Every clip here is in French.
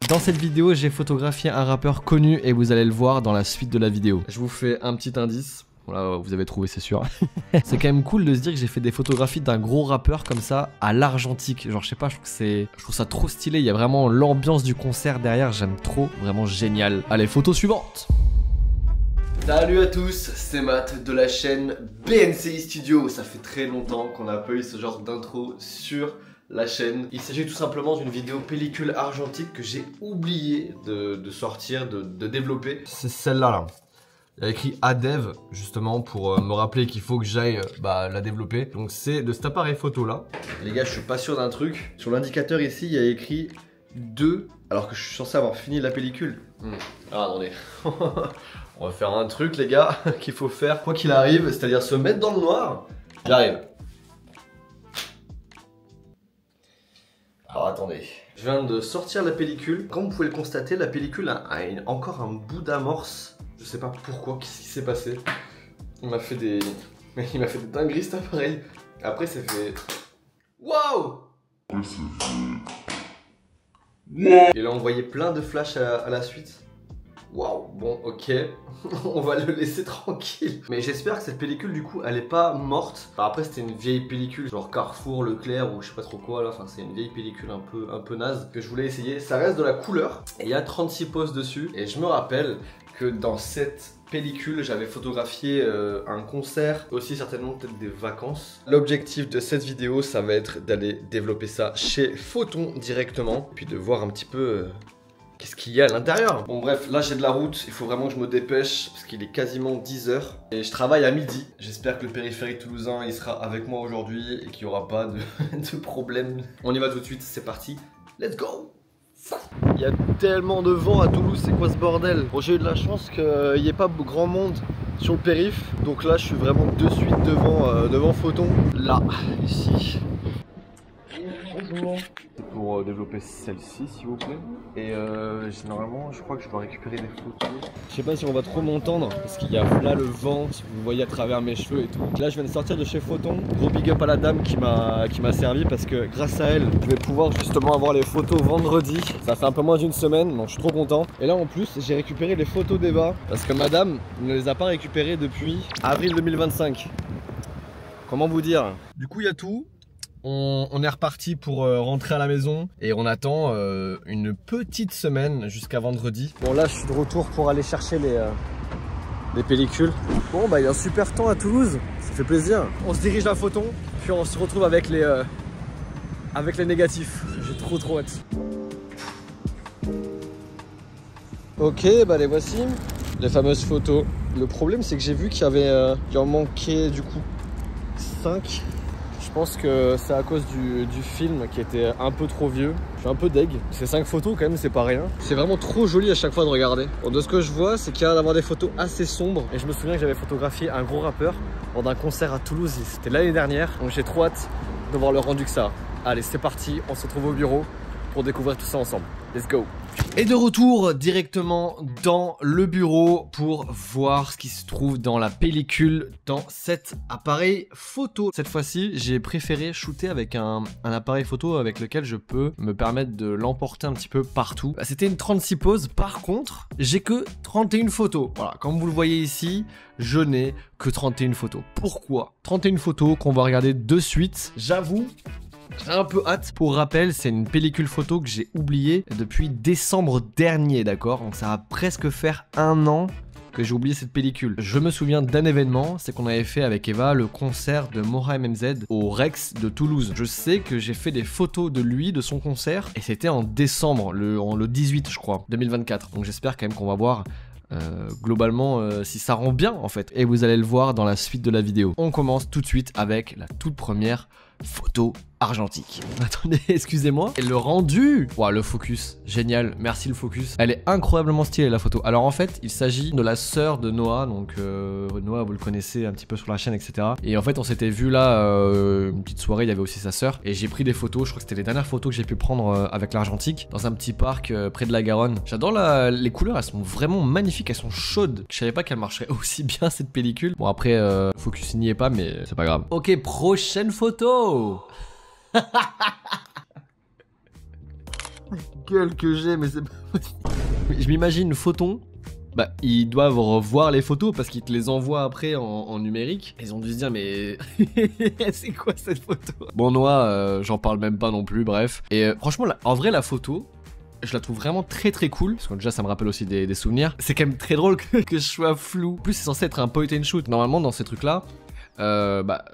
Dans cette vidéo, j'ai photographié un rappeur connu et vous allez le voir dans la suite de la vidéo. Je vous fais un petit indice. Voilà, vous avez trouvé, c'est sûr. C'est quand même cool de se dire que j'ai fait des photographies d'un gros rappeur comme ça à l'argentique. Genre, je sais pas, je trouve ça trop stylé. Il y a vraiment l'ambiance du concert derrière. J'aime trop, vraiment génial. Allez, photo suivante. Salut à tous, c'est Matt de la chaîne BNCI Studio. Ça fait très longtemps qu'on n'a pas eu ce genre d'intro sur la chaîne. Il s'agit tout simplement d'une vidéo pellicule argentique que j'ai oublié de sortir, de développer. C'est celle-là là. Il y a écrit ADEV justement pour me rappeler qu'il faut que j'aille la développer. Donc c'est de cet appareil photo là. Les gars, je suis pas sûr d'un truc. Sur l'indicateur ici, il y a écrit 2 alors que je suis censé avoir fini la pellicule. Ah, attendez. On va faire un truc les gars qu'il faut faire quoi qu'il arrive, c'est-à-dire se mettre dans le noir. J'arrive. Alors attendez, je viens de sortir la pellicule. Comme vous pouvez le constater, la pellicule a encore un bout d'amorce. Je sais pas pourquoi, qu'est-ce qui s'est passé. Il m'a fait des dingueries cet appareil. Après c'est fait... Waouh. Il a envoyé plein de flashs à la suite. Waouh, bon ok, on va le laisser tranquille. Mais j'espère que cette pellicule du coup elle est pas morte. Enfin, après c'était une vieille pellicule genre Carrefour, Leclerc ou je sais pas trop quoi là. Enfin c'est une vieille pellicule un peu naze que je voulais essayer. Ça reste de la couleur et il y a 36 poses dessus. Et je me rappelle que dans cette pellicule j'avais photographié un concert, aussi certainement peut-être des vacances. L'objectif de cette vidéo ça va être d'aller développer ça chez Photon directement. Puis de voir un petit peu... qu'est-ce qu'il y a à l'intérieur? Bon bref, là j'ai de la route, il faut vraiment que je me dépêche parce qu'il est quasiment 10 h et je travaille à midi. J'espère que le périphérique toulousain il sera avec moi aujourd'hui et qu'il n'y aura pas de problème. On y va tout de suite, c'est parti, let's go! Il y a tellement de vent à Toulouse, c'est quoi ce bordel? Bon, j'ai eu de la chance qu'il n'y ait pas grand monde sur le périph', donc là je suis vraiment de suite devant Photon. Là, ici. Bonjour. C'est pour développer celle-ci s'il vous plaît. Et normalement je crois que je dois récupérer des photos. Je sais pas si on va trop m'entendre parce qu'il y a là le vent, si vous voyez à travers mes cheveux et tout. Là je viens de sortir de chez Photon. Gros big up à la dame qui m'a servi parce que grâce à elle je vais pouvoir justement avoir les photos vendredi. Ça fait un peu moins d'une semaine donc je suis trop content. Et là en plus j'ai récupéré les photos d'Eva parce que madame ne les a pas récupérées depuis avril 2025. Comment vous dire? Du coup il y a tout. On est reparti pour rentrer à la maison et on attend une petite semaine jusqu'à vendredi. Bon là je suis de retour pour aller chercher les pellicules. Bon bah il y a un super temps à Toulouse, ça fait plaisir. On se dirige à Photon puis on se retrouve avec les négatifs. J'ai trop hâte. Ok bah les voici, les fameuses photos. Le problème c'est que j'ai vu qu'il en manquait du coup 5. Je pense que c'est à cause du film qui était un peu trop vieux. Je suis un peu deg. Ces 5 photos quand même c'est pas rien. C'est vraiment trop joli à chaque fois de regarder. Bon, de ce que je vois c'est qu'il y a d'avoir des photos assez sombres. Et je me souviens que j'avais photographié un gros rappeur lors d'un concert à Toulouse. C'était l'année dernière. Donc j'ai trop hâte de voir le rendu que ça a. Allez c'est parti, on se retrouve au bureau pour découvrir tout ça ensemble. Let's go. Et de retour directement dans le bureau pour voir ce qui se trouve dans la pellicule dans cet appareil photo. Cette fois-ci, j'ai préféré shooter avec un appareil photo avec lequel je peux me permettre de l'emporter un petit peu partout. C'était une 36 poses, par contre, j'ai que 31 photos. Voilà, comme vous le voyez ici, je n'ai que 31 photos. Pourquoi? 31 photos qu'on va regarder de suite. J'avoue, j'ai un peu hâte. Pour rappel, c'est une pellicule photo que j'ai oubliée depuis décembre dernier, d'accord? Donc ça va presque faire 1 an que j'ai oublié cette pellicule. Je me souviens d'un événement, c'est qu'on avait fait avec Eva le concert de Mora MMZ au Rex de Toulouse. Je sais que j'ai fait des photos de lui, de son concert, et c'était en décembre, le 18 je crois, 2024. Donc j'espère quand même qu'on va voir globalement si ça rend bien en fait. Et vous allez le voir dans la suite de la vidéo. On commence tout de suite avec la toute première photo argentique. Attendez, excusez-moi. Et le rendu, wow, le focus, génial, merci le focus. Elle est incroyablement stylée la photo. Alors en fait, il s'agit de la sœur de Noah, donc Noah vous le connaissez un petit peu sur la chaîne, etc. Et en fait, on s'était vu là une petite soirée, il y avait aussi sa sœur. Et j'ai pris des photos, je crois que c'était les dernières photos que j'ai pu prendre avec l'argentique, dans un petit parc près de la Garonne. J'adore les couleurs, elles sont vraiment magnifiques, elles sont chaudes. Je savais pas qu'elle marcherait aussi bien cette pellicule. Bon après, focus n'y est pas, mais c'est pas grave. Ok, prochaine photo. Gueule que j'ai, mais c'est pas possible. Je m'imagine Photon. Bah, ils doivent revoir les photos parce qu'ils te les envoient après en numérique. Ils ont dû se dire, mais c'est quoi cette photo? Bon, Noah, j'en parle même pas non plus, bref. Et franchement, en vrai, la photo, je la trouve vraiment très très cool. Parce que déjà, ça me rappelle aussi des souvenirs. C'est quand même très drôle que je sois flou. En plus, c'est censé être un point and shoot. Normalement, dans ces trucs-là,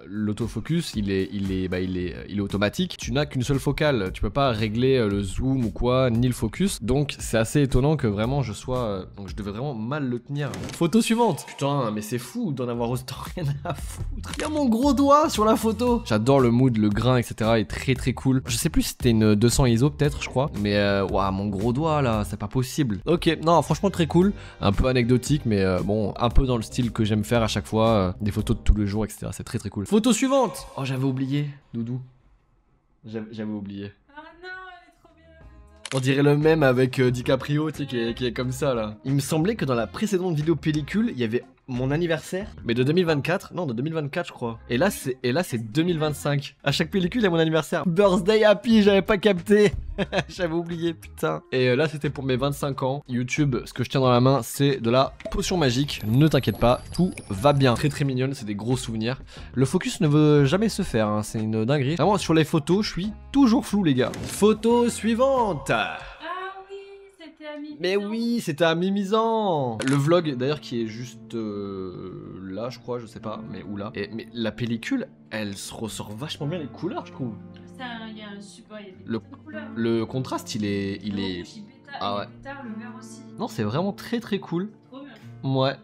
l'autofocus il est automatique. Tu n'as qu'une seule focale, tu peux pas régler le zoom ou quoi, ni le focus. Donc c'est assez étonnant que vraiment je sois donc je devais vraiment mal le tenir. Photo suivante. Putain, mais c'est fou d'en avoir autant rien à foutre. Il y a mon gros doigt sur la photo. J'adore le mood, le grain, etc. est très très cool. Je sais plus si c'était une 200 ISO peut-être, je crois. Mais waouh, mon gros doigt là, c'est pas possible. Ok, non, franchement très cool. Un peu anecdotique, mais bon, un peu dans le style que j'aime faire à chaque fois. Des photos de tous les jours, etc. C'est très très cool. Photo suivante. Oh, j'avais oublié, Doudou. J'avais oublié. Ah non, elle est trop bien la photo. On dirait le même avec DiCaprio, tu sais, qui est comme ça là. Il me semblait que dans la précédente vidéo pellicule, il y avait mon anniversaire, mais de 2024, non de 2024 je crois. Et là c'est 2025. À chaque pellicule il y a mon anniversaire. Birthday happy, j'avais pas capté. J'avais oublié, putain. Et là c'était pour mes 25 ans. YouTube, ce que je tiens dans la main, c'est de la potion magique. Ne t'inquiète pas, tout va bien. Très très mignonne, c'est des gros souvenirs. Le focus ne veut jamais se faire, hein. C'est une dinguerie. Vraiment sur les photos, je suis toujours flou les gars. Photo suivante. Mais oui, c'était à Mimizan. Le vlog d'ailleurs qui est juste là je crois, je sais pas, mais où là. Mais la pellicule, elle se ressort vachement bien les couleurs je trouve. Il y a un support, il y a des couleurs. Le contraste il est... Ah ouais. Le vert aussi. Non, c'est vraiment très très cool. Trop bien. Ouais.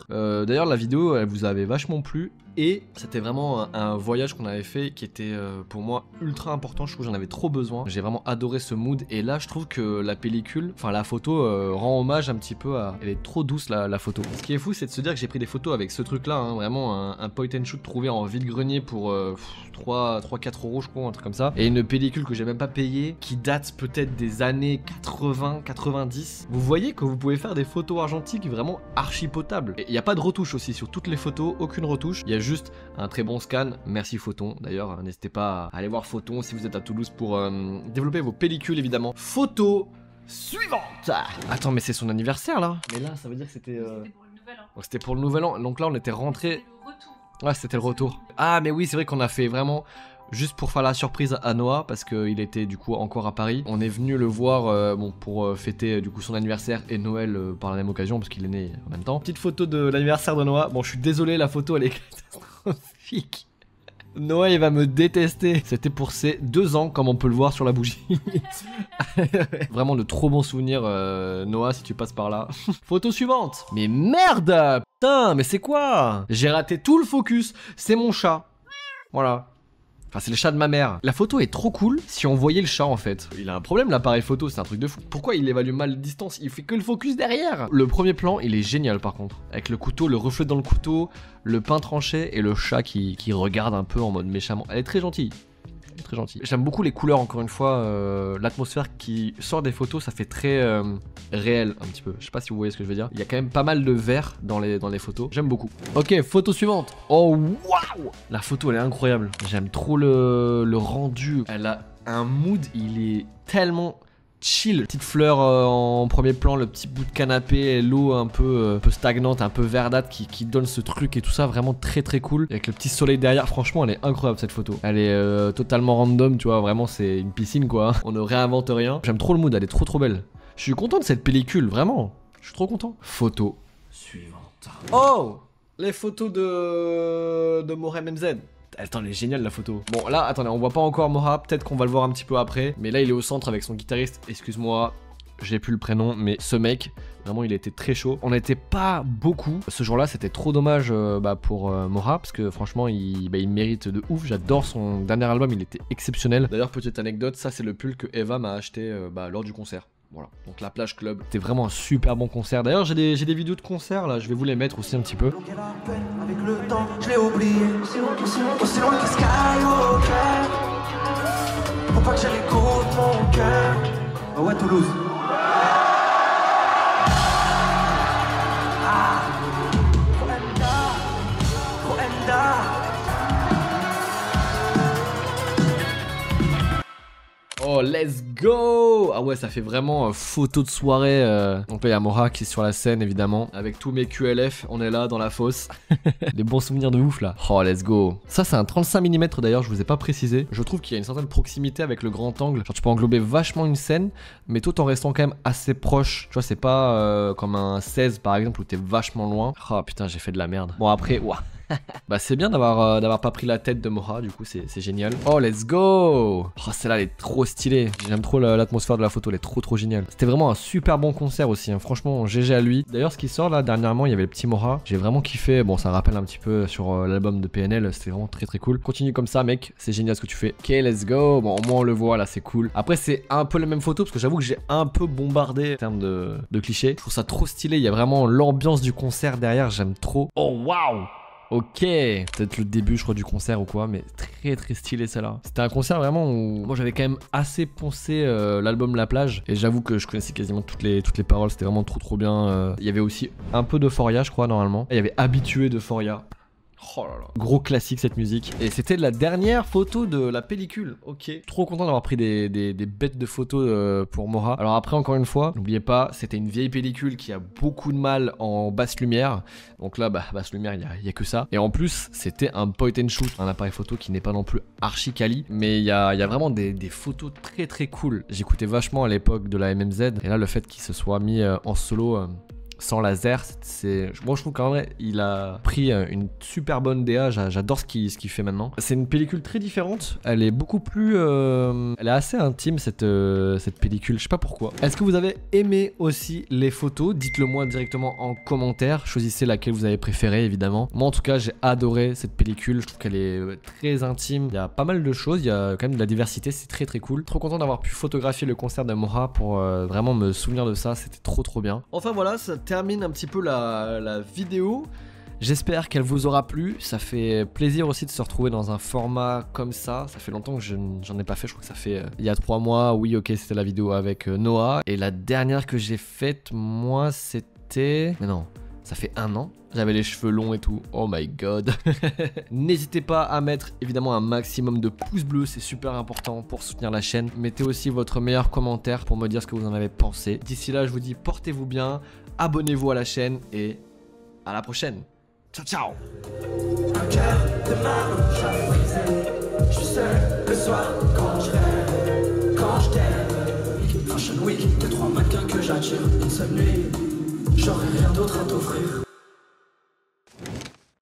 D'ailleurs la vidéo elle vous avait vachement plu. Et c'était vraiment un voyage qu'on avait fait qui était pour moi ultra important. Je trouve que j'en avais trop besoin. J'ai vraiment adoré ce mood. Et là je trouve que la pellicule, enfin la photo rend hommage un petit peu à... Elle est trop douce la photo. Ce qui est fou c'est de se dire que j'ai pris des photos avec ce truc là, hein, vraiment un point and shoot trouvé en vide-grenier pour 3-4 euros je crois, un truc comme ça. Et une pellicule que j'ai même pas payée, qui date peut-être des années 80-90. Vous voyez que vous pouvez faire des photos argentiques vraiment archi potables. Et il n'y a pas de retouche aussi sur toutes les photos, aucune retouche. Il y a juste un très bon scan. Merci Photon. D'ailleurs, n'hésitez pas à aller voir Photon si vous êtes à Toulouse pour développer vos pellicules évidemment. Photo suivante. Attends, mais c'est son anniversaire là. Mais là, ça veut dire que c'était. C'était pour le nouvel an. C'était pour le nouvel an. Donc là, on était rentré. C'était le retour. Ouais, c'était le retour. Ah, mais oui, c'est vrai qu'on a fait vraiment. Juste pour faire la surprise à Noah, parce qu'il était du coup encore à Paris. On est venu le voir bon, pour fêter du coup son anniversaire et Noël par la même occasion, parce qu'il est né en même temps. Petite photo de l'anniversaire de Noah. Bon, je suis désolé, la photo elle est catastrophique. Noah il va me détester. C'était pour ses 2 ans, comme on peut le voir sur la bougie. Vraiment de trop bons souvenirs, Noah, si tu passes par là. Photo suivante. Mais merde. Putain, mais c'est quoi? J'ai raté tout le focus. C'est mon chat. Voilà. Enfin, c'est le chat de ma mère. La photo est trop cool si on voyait le chat en fait. Il a un problème l'appareil photo, c'est un truc de fou. Pourquoi il évalue mal la distance? Il fait que le focus derrière. Le premier plan, il est génial par contre. Avec le couteau, le reflet dans le couteau, le pain tranché et le chat qui regarde un peu en mode méchamment. Elle est très gentille. Très gentil. J'aime beaucoup les couleurs encore une fois, l'atmosphère qui sort des photos, ça fait très réel un petit peu. Je sais pas si vous voyez ce que je veux dire. Il y a quand même pas mal de vert dans les photos. J'aime beaucoup. Ok, photo suivante. Oh waouh, la photo elle est incroyable. J'aime trop le rendu. Elle a un mood, il est tellement chill. Petite fleur en premier plan, le petit bout de canapé, l'eau un peu stagnante, un peu verdâtre qui donne ce truc et tout ça, vraiment très très cool. Avec le petit soleil derrière, franchement elle est incroyable cette photo. Elle est totalement random, tu vois, vraiment c'est une piscine quoi. On ne réinvente rien. J'aime trop le mood, elle est trop belle. Je suis content de cette pellicule, vraiment. Je suis trop content. Photo suivante. Oh, les photos de Mohem MZ. Attends, elle est géniale la photo. Bon là, attendez, on voit pas encore Moha, peut-être qu'on va le voir un petit peu après. Mais là, il est au centre avec son guitariste. Excuse-moi, j'ai plus le prénom, mais ce mec, vraiment, il était très chaud. On n'était pas beaucoup. Ce jour-là, c'était trop dommage pour Moha, parce que franchement, il mérite de ouf. J'adore son dernier album, il était exceptionnel. D'ailleurs, petite anecdote, ça c'est le pull que Eva m'a acheté lors du concert. Voilà, donc la plage club, c'était vraiment un super bon concert. D'ailleurs j'ai des vidéos de concert là, je vais vous les mettre aussi un petit peu. Avec le temps, je l'ai oublié. Aussi loin que Skywalker. Faut pas que j'écoute mon cœur. Ah ouais, Toulouse. Oh let's go. Ah ouais, ça fait vraiment photo de soirée. Donc là, il y a Moha qui est sur la scène, évidemment. Avec tous mes QLF, on est là dans la fosse. Des bons souvenirs de ouf, là. Oh, let's go. Ça, c'est un 35 mm d'ailleurs, je vous ai pas précisé. Je trouve qu'il y a une certaine proximité avec le grand angle. Genre, tu peux englober vachement une scène, mais tout en restant quand même assez proche. Tu vois, c'est pas comme un 16 par exemple où t'es vachement loin. Oh putain, j'ai fait de la merde. Bon, après, ouah. Bah c'est bien d'avoir pas pris la tête de Moha, du coup c'est génial. Oh let's go. Oh celle-là elle est trop stylée. J'aime trop l'atmosphère de la photo, elle est trop géniale. C'était vraiment un super bon concert aussi, hein. Franchement GG à lui. D'ailleurs ce qui sort là dernièrement, il y avait le petit Moha. J'ai vraiment kiffé, bon ça rappelle un petit peu sur l'album de PNL, c'était vraiment très cool. Continue comme ça mec, c'est génial ce que tu fais. Ok let's go, bon au moins on le voit là, c'est cool. Après c'est un peu la même photo parce que j'avoue que j'ai un peu bombardé en termes de clichés. Je trouve ça trop stylé, il y a vraiment l'ambiance du concert derrière, j'aime trop. Oh waouh. Ok, peut-être le début je crois du concert ou quoi, mais très stylé celle-là. C'était un concert vraiment où moi j'avais quand même assez poncé l'album La Plage et j'avoue que je connaissais quasiment toutes les paroles, c'était vraiment trop bien. Il y avait aussi un peu d'Euphoria je crois normalement, et il y avait Habitué d'Euphoria. Oh là là. Gros classique cette musique. Et c'était la dernière photo de la pellicule. Ok. Trop content d'avoir pris des bêtes de photos pour Moha. Alors après encore une fois, n'oubliez pas, c'était une vieille pellicule qui a beaucoup de mal en basse lumière. Donc là, bah basse lumière, il y a que ça. Et en plus, c'était un point and shoot, un appareil photo qui n'est pas non plus archi quali. Mais il y a vraiment des photos très cool. J'écoutais vachement à l'époque de la MMZ. Et là, le fait qu'il se soit mis en solo... sans laser, moi je trouve qu'en vrai il a pris une super bonne DA, j'adore ce qu'il fait maintenant. C'est une pellicule très différente, elle est beaucoup plus elle est assez intime cette pellicule, je sais pas pourquoi. Est-ce que vous avez aimé aussi les photos? Dites-le moi directement en commentaire, choisissez laquelle vous avez préférée évidemment. Moi en tout cas j'ai adoré cette pellicule, je trouve qu'elle est très intime, il y a pas mal de choses, il y a quand même de la diversité, c'est très cool. Trop content d'avoir pu photographier le concert de Moha pour vraiment me souvenir de ça, c'était trop bien. Enfin voilà, ça termine un petit peu la vidéo. J'espère qu'elle vous aura plu. Ça fait plaisir aussi de se retrouver dans un format comme ça. Ça fait longtemps que j'en ai pas fait. Je crois que ça fait il y a 3 mois. Oui, ok, c'était la vidéo avec Noah. Et la dernière que j'ai faite, moi, c'était... Mais non, ça fait 1 an. J'avais les cheveux longs et tout. Oh my god. N'hésitez pas à mettre évidemment un maximum de pouces bleus. C'est super important pour soutenir la chaîne. Mettez aussi votre meilleur commentaire pour me dire ce que vous en avez pensé. D'ici là, je vous dis portez-vous bien. Abonnez-vous à la chaîne et à la prochaine. Ciao. Un cœur de marron, j'avais brisé. Je suis seul le soir quand je rêve, quand je t'aime. Fashion Week, 2-3 mannequins que j'attire. Une seule nuit, j'aurais rien d'autre à t'offrir.